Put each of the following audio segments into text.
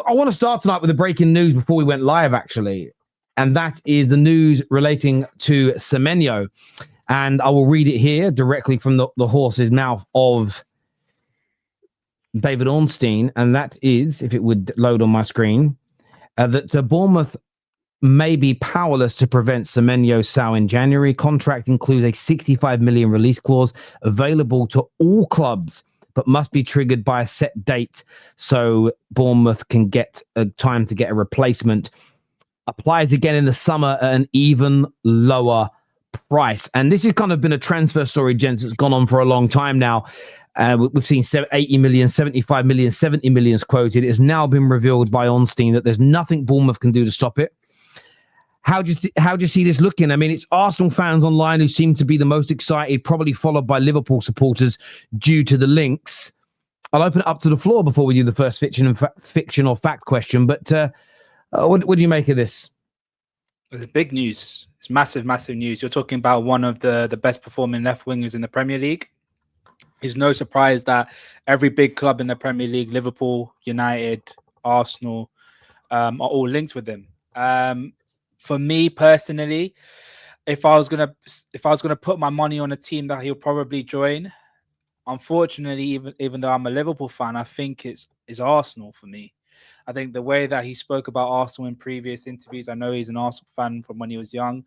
I want to start tonight with the breaking news before we went live, actually. And that is the news relating to Semenyo. And I will read it here directly from the horse's mouth of David Ornstein. And that is, if it would load on my screen, that the Bournemouth may be powerless to prevent Semenyo's sale in January. Contract includes a 65 million release clause available to all clubs, but must be triggered by a set date so Bournemouth can get time to get a replacement. Applies again in the summer at an even lower price. And this has kind of been a transfer story, gents, that's gone on for a long time now. We've seen 80 million, 75 million, 70 million quoted. It has now been revealed by Ornstein that there's nothing Bournemouth can do to stop it. How do you see this looking? I mean, it's Arsenal fans online who seem to be the most excited, probably followed by Liverpool supporters due to the links. I'll open it up to the floor before we do the first fiction or fact question. But what do you make of this? It's big news. It's massive news. You're talking about one of the best performing left wingers in the Premier League. It's no surprise that every big club in the Premier League, Liverpool, United, Arsenal, are all linked with him. For me personally, if I was gonna put my money on a team that he'll probably join, unfortunately, even though I'm a Liverpool fan, I think it's Arsenal for me. I think the way that he spoke about Arsenal in previous interviews, I know he's an Arsenal fan from when he was young,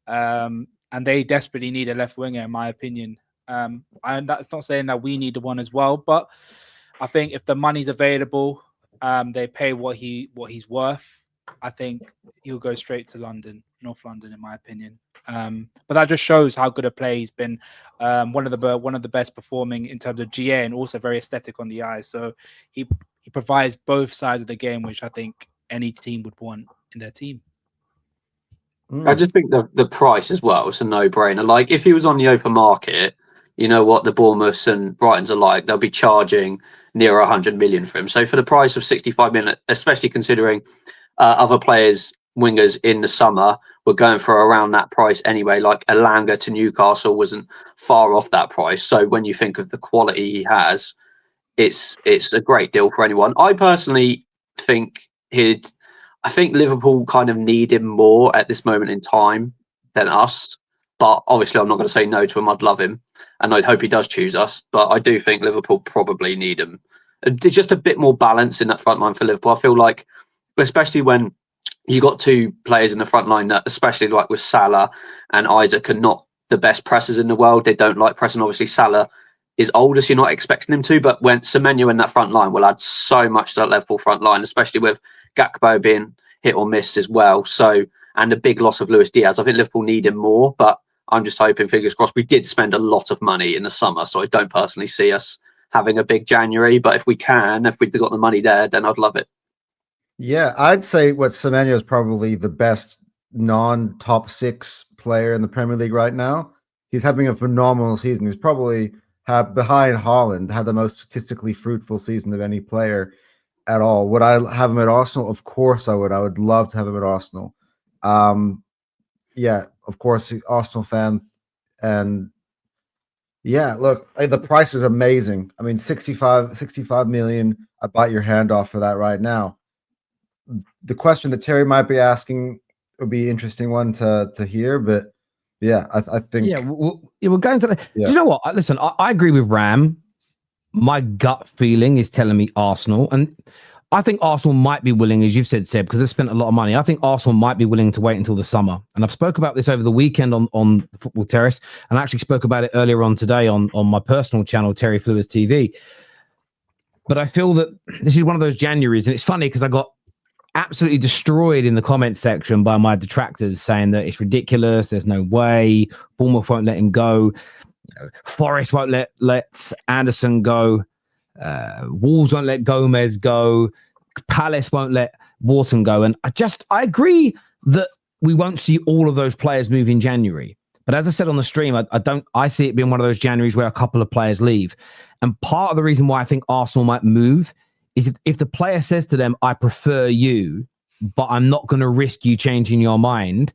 and they desperately need a left winger, in my opinion. And that's not saying that we need one as well, but I think if the money's available, they pay what he's worth. I think he'll go straight to London, North London, in my opinion. But that just shows how good a player he's been. One of the best performing in terms of GA and also very aesthetic on the eye. So he provides both sides of the game, which I think any team would want in their team. I just think the price as well is a no-brainer. Like if he was on the open market, you know what the Bournemouths and Brightons are like. They'll be charging near 100 million for him. So for the price of 65 million, especially considering other players, wingers in the summer were going for around that price anyway. Like Elanga to Newcastle wasn't far off that price. So when you think of the quality he has, it's a great deal for anyone. I personally think I think Liverpool kind of need him more at this moment in time than us. But obviously, I'm not going to say no to him. I'd love him, and I'd hope he does choose us. But I do think Liverpool probably need him. There's just a bit more balance in that front line for Liverpool. I feel like, especially when you got two players in the front line that, especially like with Salah and Isaac, are not the best pressers in the world. They don't like pressing. Obviously, Salah is older, so you're not expecting him to. But when Semenyo in that front line will add so much to that Liverpool front line, especially with Gakpo being hit or miss as well. So, and the big loss of Luis Diaz, I think Liverpool need him more. But I'm just hoping, fingers crossed. We did spend a lot of money in the summer, so I don't personally see us having a big January. But if we've got the money there, then I'd love it. Yeah, I'd say Semenyo is probably the best non-top six player in the Premier League right now. He's having a phenomenal season. He's probably behind Haaland, had the most statistically fruitful season of any player at all. Would I have him at Arsenal? Of course I would. I would love to have him at Arsenal. Yeah, of course, Arsenal fan. And yeah, look, the price is amazing. I mean, 65 million, I bite your hand off for that right now. The question that Terry might be asking would be an interesting one to hear, but yeah, I think. Yeah, we're going to. Yeah. You know what? Listen, I agree with Ram. My gut feeling is telling me Arsenal, and I think Arsenal might be willing, as you've said, Seb, because they've spent a lot of money. I think Arsenal might be willing to wait until the summer. And I've spoke about this over the weekend on the Football Terrace, and I actually spoke about it earlier on today on my personal channel, Terry Flewers TV. But I feel that this is one of those Januaries, and it's funny because I got absolutely destroyed in the comment section by my detractors saying that it's ridiculous, there's no way, Bournemouth won't let him go, Forest won't let Anderson go, Wolves won't let Gomez go, Palace won't let Wharton go. And I agree that we won't see all of those players move in January. But as I said on the stream, I see it being one of those Januaries where a couple of players leave. And part of the reason why I think Arsenal might move is if the player says to them, I prefer you, but I'm not going to risk you changing your mind,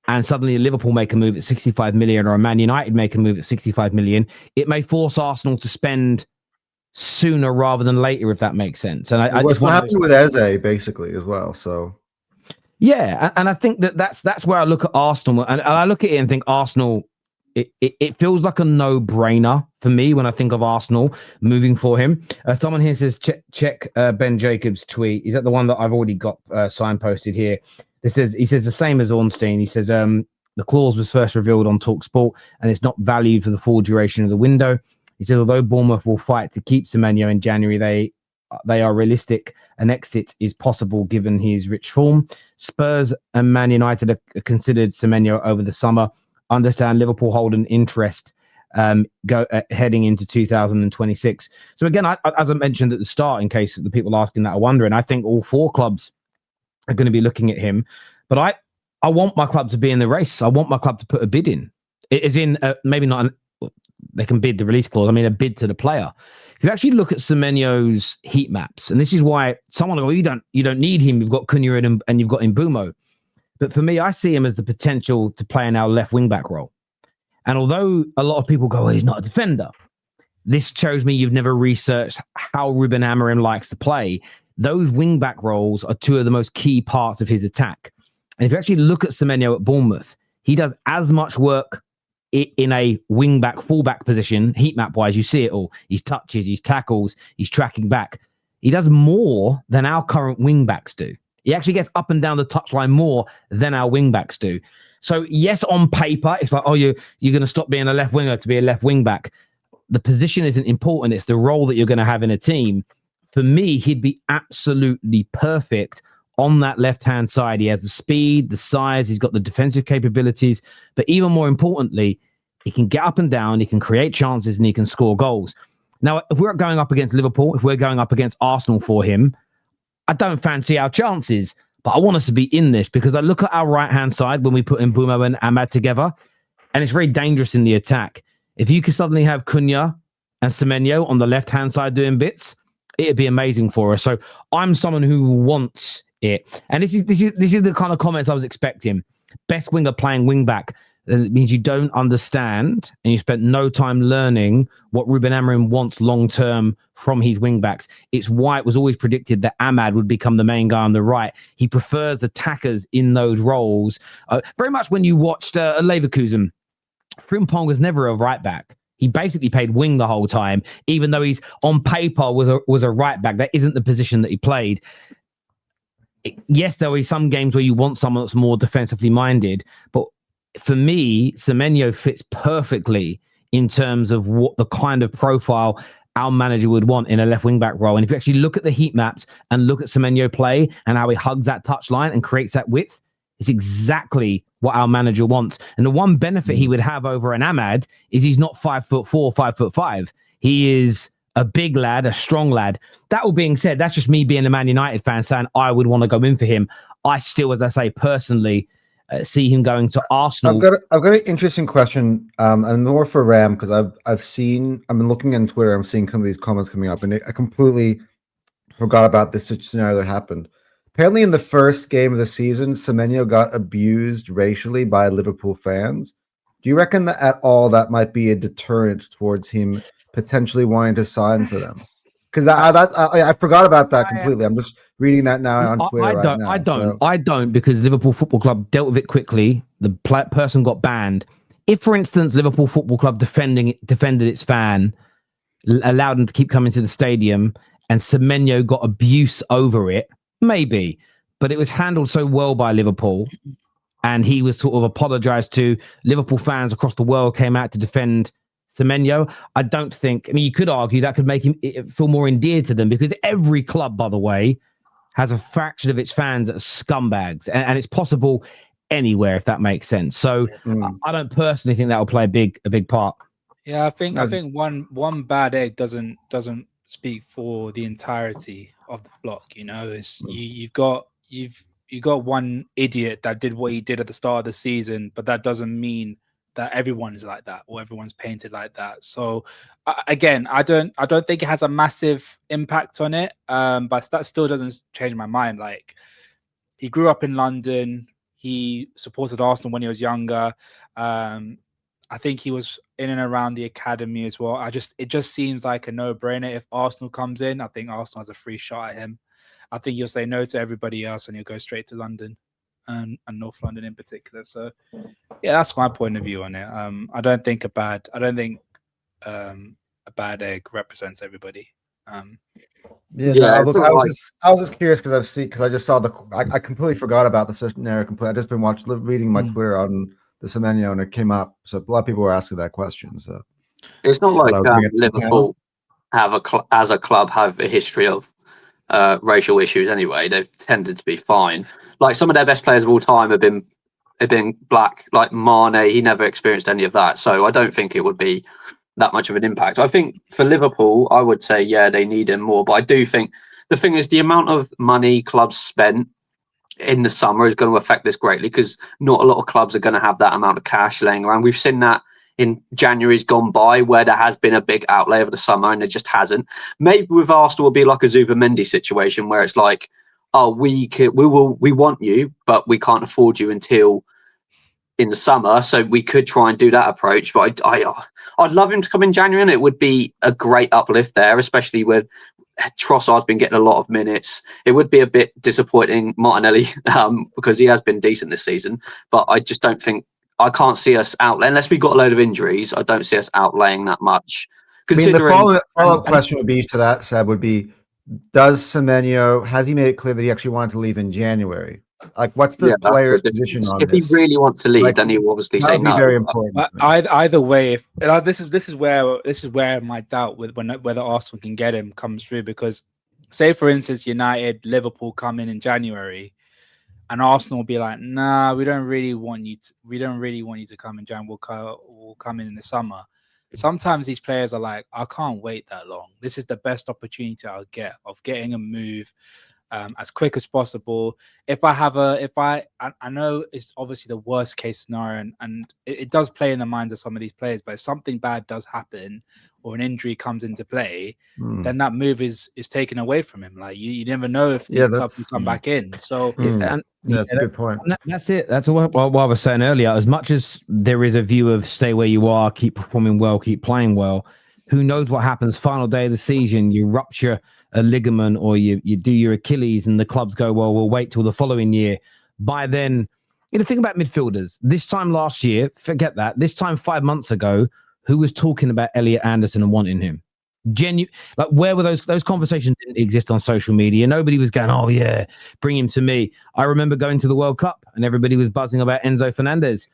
and suddenly Liverpool make a move at 65 million or a Man United make a move at 65 million, it may force Arsenal to spend sooner rather than later, if that makes sense. And what's what happened with Eze basically as well. So yeah, and I think that's where I look at Arsenal, and I look at it and think Arsenal. It feels like a no-brainer for me when I think of Arsenal moving for him. Someone here says check Ben Jacobs' tweet. Is that the one that I've already got signposted here? He says the same as Ornstein. He says the clause was first revealed on TalkSport and it's not valued for the full duration of the window. He says although Bournemouth will fight to keep Semenyo in January, they are realistic. An exit is possible given his rich form. Spurs and Man United are considered Semenyo over the summer. Understand Liverpool hold an interest heading into 2026. So again, as I mentioned at the start, in case the people asking that are wondering, I think all 4 clubs are going to be looking at him. But I want my club to be in the race. I want my club to put a bid in. It is in maybe not. They can bid the release clause. I mean, a bid to the player. If you actually look at Semenyo's heat maps, and this is why someone will go, you don't need him. You've got Cunha and you've got Mbumo. But for me, I see him as the potential to play in our left wing back role. And although a lot of people go, well, he's not a defender, this shows me you've never researched how Ruben Amorim likes to play. Those wing back roles are 2 of the most key parts of his attack. And if you actually look at Semenyo at Bournemouth, he does as much work in a wing back, full back position, heat map wise. You see it all. His touches, his tackles, he's tracking back. He does more than our current wing backs do. He actually gets up and down the touchline more than our wing backs do. So yes, on paper, it's like, oh, you're going to stop being a left winger to be a left wing back. The position isn't important. It's the role that you're going to have in a team. For me, he'd be absolutely perfect on that left-hand side. He has the speed, the size, he's got the defensive capabilities, but even more importantly, he can get up and down, he can create chances, and he can score goals. Now, if we're going up against Liverpool, if we're going up against Arsenal for him, I don't fancy our chances, but I want us to be in this because I look at our right-hand side when we put in Mbumo and Ahmad together, and it's very dangerous in the attack. If you could suddenly have Cunha and Semenyo on the left-hand side doing bits, it'd be amazing for us. So I'm someone who wants it. And this is the kind of comments I was expecting. Best winger playing wing back. It means you don't understand and you spent no time learning what Ruben Amorim wants long-term from his wing-backs. It's why it was always predicted that Ahmad would become the main guy on the right. He prefers attackers in those roles. Very much when you watched Leverkusen, Frimpong was never a right-back. He basically played wing the whole time, even though he's on paper was a right-back. That isn't the position that he played. Yes, there are some games where you want someone that's more defensively minded, but for me, Semenyo fits perfectly in terms of what the kind of profile our manager would want in a left wing back role. And if you actually look at the heat maps and look at Semenyo play and how he hugs that touchline and creates that width, it's exactly what our manager wants. And the one benefit he would have over an Ahmad is he's not 5'4", 5'5". He is a big lad, a strong lad. That all being said, that's just me being a Man United fan saying I would want to go in for him. I still, as I say, personally see him going to Arsenal. I've got an interesting question, and more for Ram because I've been looking on Twitter. I'm seeing some of these comments coming up, and I completely forgot about this scenario that happened. Apparently, in the first game of the season, Semenyo got abused racially by Liverpool fans. Do you reckon that at all that might be a deterrent towards him potentially wanting to sign for them? Because I forgot about that completely. I'm just reading that now on Twitter right now. I don't because Liverpool Football Club dealt with it quickly. The person got banned. If, for instance, Liverpool Football Club defended its fan, allowed him to keep coming to the stadium, and Semenyo got abuse over it, maybe. But it was handled so well by Liverpool, and he was sort of apologized to. Liverpool fans across the world came out to defend Semenyo. I don't think, I mean, you could argue that could make him feel more endeared to them because every club, by the way, has a fraction of its fans that are scumbags, and it's possible anywhere, if that makes sense. So I don't personally think that will play a big part. Yeah, I think one bad egg doesn't speak for the entirety of the flock. You know, it's you've got one idiot that did what he did at the start of the season, but that doesn't mean that everyone is like that or everyone's painted like that. So again, I don't think it has a massive impact on it. But that still doesn't change my mind. Like, he grew up in London. He supported Arsenal when he was younger. I think he was in and around the academy as well. It just seems like a no-brainer. If Arsenal comes in, I think Arsenal has a free shot at him. I think he'll say no to everybody else and he'll go straight to London and North London in particular. So yeah, that's my point of view on it. I don't think a bad egg represents everybody. I was just curious because I just saw I completely forgot about the scenario completely. I just been reading my Twitter on the Semenyo and it came up. So a lot of people were asking that question. So it's not like Liverpool as a club have a history of racial issues anyway. They've tended to be fine. Like some of their best players of all time have been black. Like Mane, he never experienced any of that. So I don't think it would be that much of an impact. I think for Liverpool, I would say, yeah, they need him more. But I do think the thing is the amount of money clubs spent in the summer is going to affect this greatly because not a lot of clubs are going to have that amount of cash laying around. We've seen that in January's gone by where there has been a big outlay over the summer and there just hasn't. Maybe with Arsenal, it'll be like a Zubimendi situation where it's like, oh, we want you, but we can't afford you until in the summer, so we could try and do that approach. But I'd love him to come in January, and it would be a great uplift there, especially with Trossard's been getting a lot of minutes. It would be a bit disappointing, Martinelli, because he has been decent this season. But I just don't think I can't see us out unless we got a load of injuries. I don't see us outlaying that much. Considering the follow-up question would be to that, Seb, would be: does Semenyo has he made it clear that he actually wanted to leave in January? Like, what's the player's position on this? If he really wants to leave, then he will obviously say no. Very important. Either way, this is where my doubt with whether Arsenal can get him comes through. Because, say for instance, United, Liverpool come in January, and Arsenal will be like, "Nah, we don't really want you to come in January. We'll come in the summer." Sometimes these players are like, "I can't wait that long. This is the best opportunity I'll get of getting a move." As quick as possible. I know it's obviously the worst case scenario, and it does play in the minds of some of these players. But if something bad does happen or an injury comes into play, then that move is taken away from him. Like you never know if these clubs can come back in. So that's a good point. That's it. That's what I was saying earlier. As much as there is a view of stay where you are, keep performing well, keep playing well. Who knows what happens? Final day of the season, you rupture a ligament or you do your Achilles and the clubs go, well, we'll wait till the following year. By then, think about midfielders. This time last year, forget that. This time 5 months ago, who was talking about Elliot Anderson and wanting him? Like, where were those conversations? Didn't exist on social media. Nobody was going, oh yeah, bring him to me. I remember going to the World Cup and everybody was buzzing about Enzo Fernandez.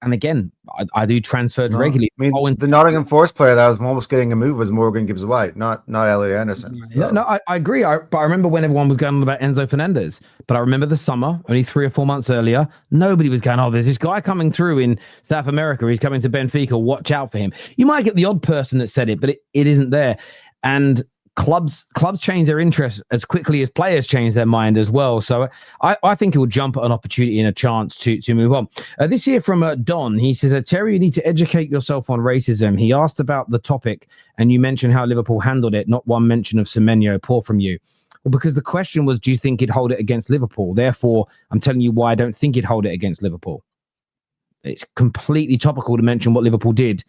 And again, I do transfers regularly. I mean, the Nottingham Forest player that was almost getting a move was Morgan Gibbs-White, not Elliot Anderson. So. No, I agree. But I remember when everyone was going on about Enzo Fernandez. But I remember the summer, only 3 or 4 months earlier, nobody was going, oh, there's this guy coming through in South America. He's coming to Benfica. Watch out for him. You might get the odd person that said it, but it isn't there. And clubs change their interest as quickly as players change their mind as well. So I think it will jump at an opportunity and a chance to move on. This here from Don, he says, Terry, you need to educate yourself on racism. He asked about the topic and you mentioned how Liverpool handled it. Not one mention of Semenyo. Poor from you. Well, because the question was, do you think he'd hold it against Liverpool? Therefore, I'm telling you why I don't think he'd hold it against Liverpool. It's completely topical to mention what Liverpool did.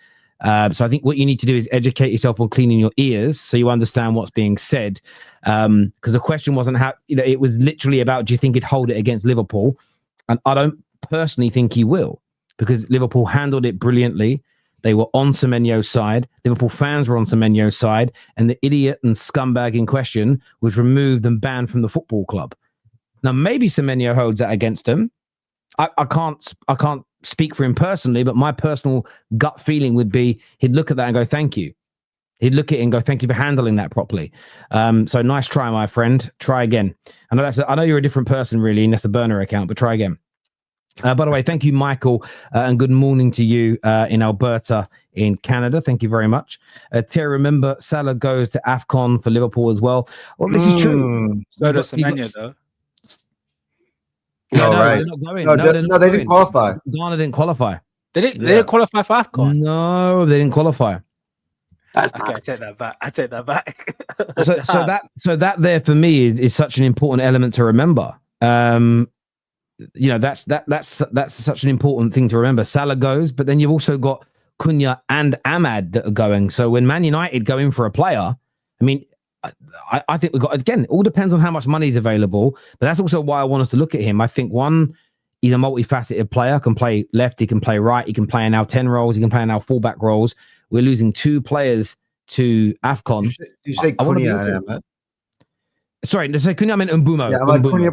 So I think what you need to do is educate yourself on cleaning your ears so you understand what's being said. Because the question wasn't how, it was literally about, do you think he'd hold it against Liverpool? And I don't personally think he will, because Liverpool handled it brilliantly. They were on Semenyo's side. Liverpool fans were on Semenyo's side. And the idiot and scumbag in question was removed and banned from the football club. Now, maybe Semenyo holds that against him. I can't speak for him personally, but my personal gut feeling would be he'd look at that and go, thank you. He'd look at it and go, thank you for handling that properly. So nice try, my friend. Try again. I know you're a different person, really, and that's a burner account, but try again. By the way, thank you, Michael, and good morning to you in Alberta in Canada. Thank you very much. Terry, remember, Salah goes to AFCON for Liverpool as well. Well, this is true. So does Semenyo, though. Yeah, right. No, they didn't qualify. Ghana didn't qualify. They didn't qualify for AFCON? No, they didn't qualify. Okay, I take that back. So that there for me is such an important element to remember. That's such an important thing to remember. Salah goes, but then you've also got Cunha and Ahmad that are going. So when Man United go in for a player, I mean, I think we've got, again, it all depends on how much money is available, but that's also why I want us to look at him. I think he's a multifaceted player, can play left, he can play right, he can play in our 10 roles, he can play in our fullback roles. We're losing 2 players to AFCON. You say Cunha and Ahmad? Sorry, to say Cunha, I meant Mbumo. Yeah, like Cunha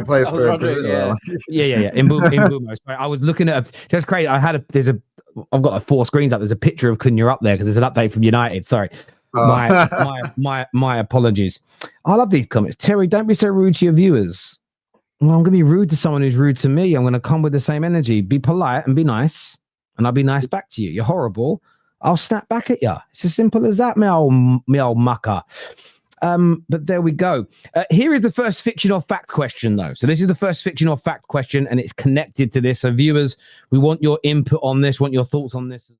plays for Brazil. Yeah. Mbumo. Sorry, I was looking at that's crazy. I've got like 4 screens up. There's a picture of Cunha up there because there's an update from United. Sorry. My apologies. I love these comments. Terry, don't be so rude to your viewers. Well, I'm going to be rude to someone who's rude to me. I'm going to come with the same energy. Be polite and be nice, and I'll be nice back to you. You're horrible. I'll snap back at you. It's as simple as that, me old mucker. But there we go. Here is the first fiction or fact question, though. So this is the first fiction or fact question, and it's connected to this. So viewers, we want your input on this, want your thoughts on this.